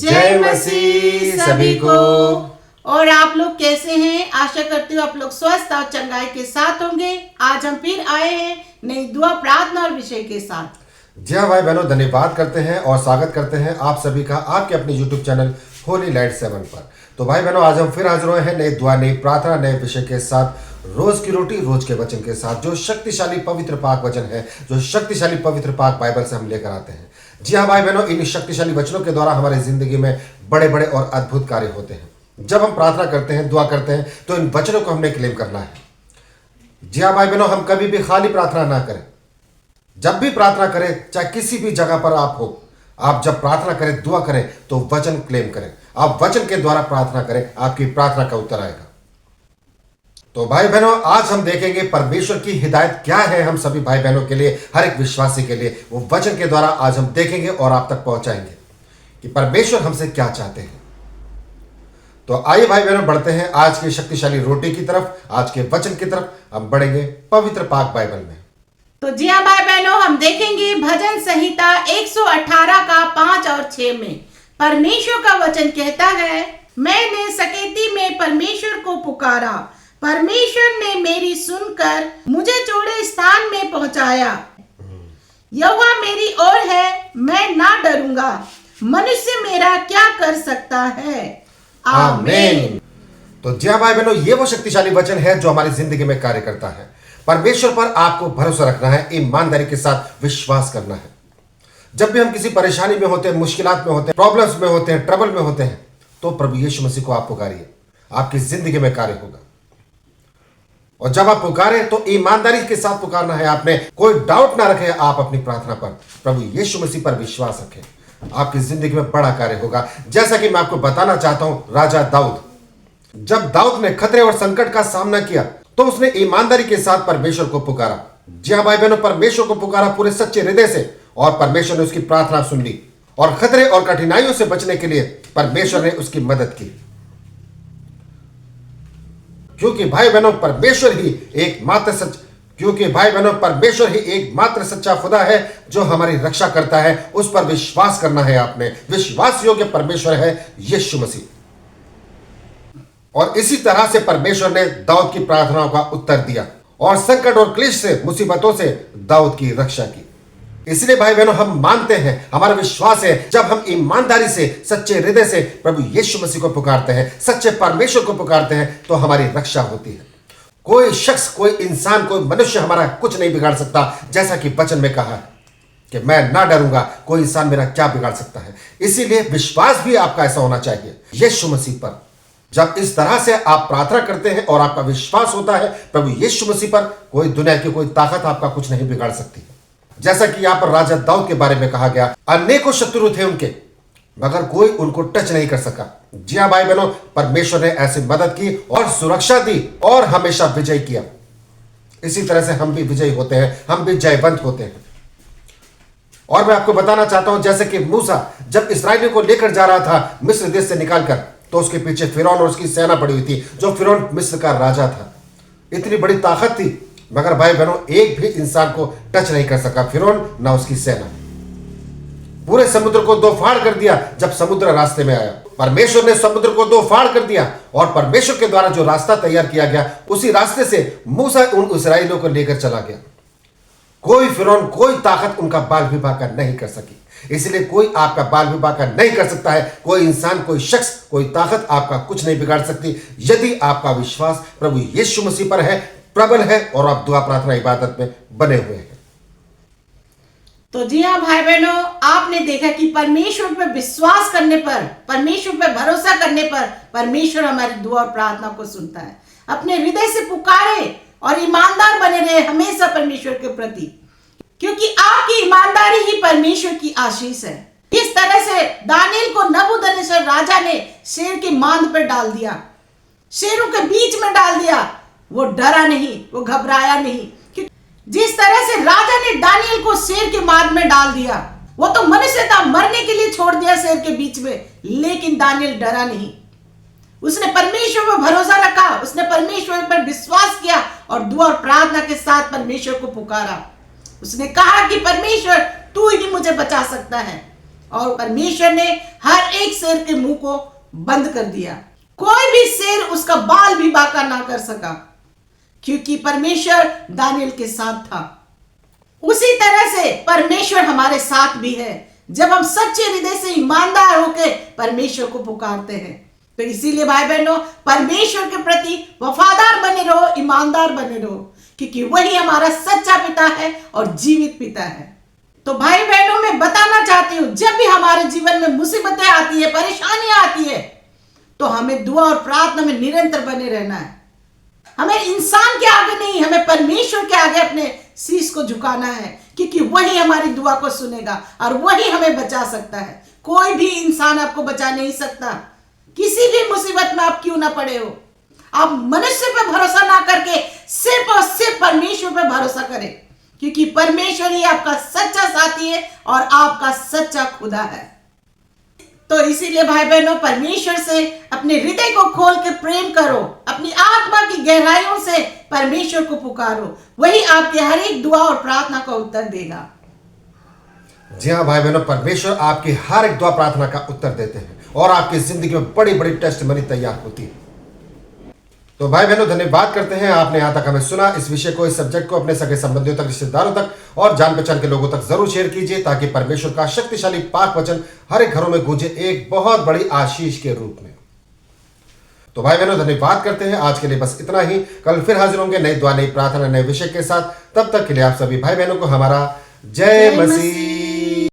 जय मसीह सभी को। और आप लोग कैसे हैं? आशा करती हूँ आप लोग स्वस्थ और चंगाई के साथ होंगे। आज हम फिर आए हैं नई दुआ प्रार्थना और विषय के साथ। जी हाँ भाई बहनों, धन्यवाद करते हैं और स्वागत करते हैं आप सभी का आपके अपने YouTube चैनल होली लाइट 7 पर। तो भाई बहनों, आज हम फिर हाजिर हुए हैं नई दुआ, नई प्रार्थना, नए विषय के साथ, रोज की रोटी, रोज के वचन के साथ, जो शक्तिशाली पवित्र पाक वचन है, जो शक्तिशाली पवित्र पाक बाइबल से हम लेकर आते हैं। जी हाँ भाई बहनों, इन शक्तिशाली वचनों के द्वारा हमारी जिंदगी में बड़े बड़े और अद्भुत कार्य होते हैं। जब हम प्रार्थना करते हैं, दुआ करते हैं, तो इन वचनों को हमने क्लेम करना है। जी हाँ भाई बहनों, हम कभी भी खाली प्रार्थना ना करें। जब भी प्रार्थना करें, चाहे किसी भी जगह पर आप हो, आप जब प्रार्थना करें, दुआ करें, तो वचन क्लेम करें। आप वचन के द्वारा प्रार्थना करें, आपकी प्रार्थना का उत्तर आएगा। तो भाई बहनों, आज हम देखेंगे परमेश्वर की हिदायत क्या है हम सभी भाई बहनों के लिए, हर एक विश्वासी के लिए। वो वचन के द्वारा आज हम देखेंगे और आप तक पहुंचाएंगे कि परमेश्वर हमसे क्या चाहते हैं। तो आइए भाई बहनों, बढ़ते हैं आज की शक्तिशाली रोटी की तरफ, आज के वचन की तरफ हम बढ़ेंगे पवित्र पाक बाइबल में। तो जी हाँ भाई बहनों, हम देखेंगे भजन संहिता 118 का 5 और 6 में परमेश्वर का वचन कहता है, मैंने सकेती में परमेश्वर को पुकारा, परमेश्वर ने मेरी सुनकर मुझे चौड़े स्थान में पहुंचाया। यहोवा मेरी ओर है, मैं ना डरूंगा, मनुष्य मेरा क्या कर सकता है। आमीन। तो जी हाँ भाई बहनों, ये वो शक्तिशाली वचन है जो हमारी जिंदगी में कार्य करता है। परमेश्वर पर आपको भरोसा रखना है, ईमानदारी के साथ विश्वास करना है। जब भी हम किसी परेशानी में होते हैं, मुश्किलात में होते हैं, प्रॉब्लम्स में होते हैं, ट्रबल में होते हैं, तो प्रभु यीशु मसीह को आप पुकारिए, आपकी जिंदगी में कार्य होगा। और जब आप पुकारें तो ईमानदारी के साथ पुकारना है। आपने कोई डाउट ना रखें, आप अपनी प्रार्थना पर प्रभु यीशु मसीह पर विश्वास रखें, आपकी जिंदगी में बड़ा कार्य होगा। जैसा कि मैं आपको बताना चाहता हूं, राजा दाऊद, जब दाऊद ने खतरे और संकट का सामना किया तो उसने ईमानदारी के साथ परमेश्वर को पुकारा। जी हाँ भाई बहनों, परमेश्वर को पुकारा पूरे सच्चे हृदय से, और परमेश्वर ने उसकी प्रार्थना सुन ली, और खतरे और कठिनाइयों से बचने के लिए परमेश्वर ने उसकी मदद की। क्योंकि भाई बहनों, परमेश्वर ही एकमात्र सच्चा खुदा है जो हमारी रक्षा करता है। उस पर विश्वास करना है। आपने विश्वास योग्य परमेश्वर है यीशु मसीह। और इसी तरह से परमेश्वर ने दाऊद की प्रार्थनाओं का उत्तर दिया और संकट और क्लेश से, मुसीबतों से दाऊद की रक्षा की। इसलिए भाई बहनों, हम मानते हैं, हमारा विश्वास है, जब हम ईमानदारी से, सच्चे हृदय से प्रभु यीशु मसीह को पुकारते हैं, सच्चे परमेश्वर को पुकारते हैं, तो हमारी रक्षा होती है। कोई शख्स, कोई इंसान, कोई मनुष्य हमारा कुछ नहीं बिगाड़ सकता। जैसा कि वचन में कहा है कि मैं ना डरूंगा, कोई इंसान मेरा क्या बिगाड़ सकता है। इसीलिए विश्वास भी आपका ऐसा होना चाहिए यीशु मसीह पर। जब इस तरह से आप प्रार्थना करते हैं और आपका विश्वास होता है प्रभु यीशु मसीह पर, कोई दुनिया की कोई ताकत आपका कुछ नहीं बिगाड़ सकती। जैसा कि यहाँ पर राजा दाऊद के बारे में कहा गया, अनेकों शत्रु थे उनके, मगर कोई उनको टच नहीं कर सका। जी हाँ भाई बहनों, परमेश्वर ने ऐसी मदद की और सुरक्षा दी और हमेशा विजय किया। इसी तरह से हम भी विजयी होते हैं, हम भी जयवंत होते हैं। और मैं आपको बताना चाहता हूं, जैसे कि मूसा जब इस्राएलियों को लेकर जा रहा था मिस्र देश से निकालकर, तो उसके पीछे फिरौन और उसकी सेना पड़ी हुई थी, जो फिरौन मिस्र का राजा था। इतनी बड़ी ताकत थी, मगर भाई बहनों, एक भी इंसान को टच नहीं कर सका, फिरौन ना उसकी सेना। पूरे समुद्र को दो फाड़ कर दिया। जब समुद्र रास्ते में आया, परमेश्वर ने समुद्र को दो फाड़ कर दिया, और परमेश्वर के द्वारा जो रास्ता तैयार किया गया, उसी रास्ते से मूसा उन इस्राएलियों को लेकर चला गया। कोई फिरौन, कोई ताकत उनका बाल भी बांका नहीं कर सकी। इसलिए कोई आपका बाल भी बांका नहीं कर सकता है। कोई इंसान, कोई शख्स, कोई ताकत आपका कुछ नहीं बिगाड़ सकती, यदि आपका विश्वास प्रभु यीशु मसीह पर है, प्रबल है, और आप दुआ, प्रार्थना, इबादत में बने हुए हैं। तो जी हाँ भाई बहनों, आपने देखा कि परमेश्वर पर विश्वास करने पर, परमेश्वर पर भरोसा करने पर परमेश्वर हमारी दुआ और प्रार्थना को सुनता है। अपने हृदय से पुकारे और ईमानदार बने रहे हमेशा परमेश्वर के प्रति, क्योंकि आपकी ईमानदारी ही परमेश्वर की आशीष है। इस तरह से दानियेल को नबूकदनेस्सर राजा ने शेर की मांद पर डाल दिया, शेरों के बीच में डाल दिया। वो डरा नहीं, वो घबराया नहीं। जिस तरह से राजा ने दानियेल को शेर के मांद में डाल दिया, वो तो मनुष्य था, मरने के लिए छोड़ दिया शेर के बीच में, लेकिन दानियेल डरा नहीं। उसने परमेश्वर पर भरोसा रखा, उसने परमेश्वर पर विश्वास किया और दुआ और प्रार्थना के साथ परमेश्वर को पुकारा। उसने कहा कि परमेश्वर तू ही मुझे बचा सकता है। और परमेश्वर ने हर एक शेर के मुंह को बंद कर दिया। कोई भी शेर उसका बाल भी बांका ना कर सका, क्योंकि परमेश्वर दानियल के साथ था। उसी तरह से परमेश्वर हमारे साथ भी है जब हम सच्चे हृदय से ईमानदार होकर परमेश्वर को पुकारते हैं। तो इसीलिए भाई बहनों, परमेश्वर के प्रति वफादार बने रहो, ईमानदार बने रहो, क्योंकि वही हमारा सच्चा पिता है और जीवित पिता है। तो भाई बहनों, मैं बताना चाहती हूं, जब भी हमारे जीवन में मुसीबतें आती है, परेशानियां आती है, तो हमें दुआ और प्रार्थना में निरंतर बने रहना है। हमें इंसान के आगे नहीं, हमें परमेश्वर के आगे अपने शीश को झुकाना है, क्योंकि वही हमारी दुआ को सुनेगा और वही हमें बचा सकता है। कोई भी इंसान आपको बचा नहीं सकता। किसी भी मुसीबत में आप क्यों ना पड़े हो, आप मनुष्य पे भरोसा ना करके सिर्फ और सिर्फ परमेश्वर पे भरोसा करें, क्योंकि परमेश्वर ही आपका सच्चा साथी है और आपका सच्चा खुदा है। तो इसीलिए भाई बहनों, परमेश्वर से अपने हृदय को खोल के प्रेम करो, अपनी आत्मा की गहराइयों से परमेश्वर को पुकारो, वही आपकी हर एक दुआ और प्रार्थना का उत्तर देगा। जी हाँ भाई बहनों, परमेश्वर आपकी हर एक दुआ प्रार्थना का उत्तर देते हैं और आपकी जिंदगी में बड़ी बड़ी टेस्टमनी तैयार होती है। तो भाई बहनों, धन्यवाद करते हैं आपने यहाँ तक हमें सुना। इस विषय को, इस सब्जेक्ट को अपने सगे संबंधियों तक, रिश्तेदारों तक और जान पहचान के लोगों तक जरूर शेयर कीजिए, ताकि परमेश्वर का शक्तिशाली पाक वचन हर एक घरों में गूंजे एक बहुत बड़ी आशीष के रूप में। तो भाई बहनों, धन्यवाद करते हैं। आज के लिए बस इतना ही। कल फिर हाजिर होंगे नई दुआ, नई प्रार्थना, नए विषय के साथ। तब तक के लिए आप सभी भाई बहनों को हमारा जय मसीह।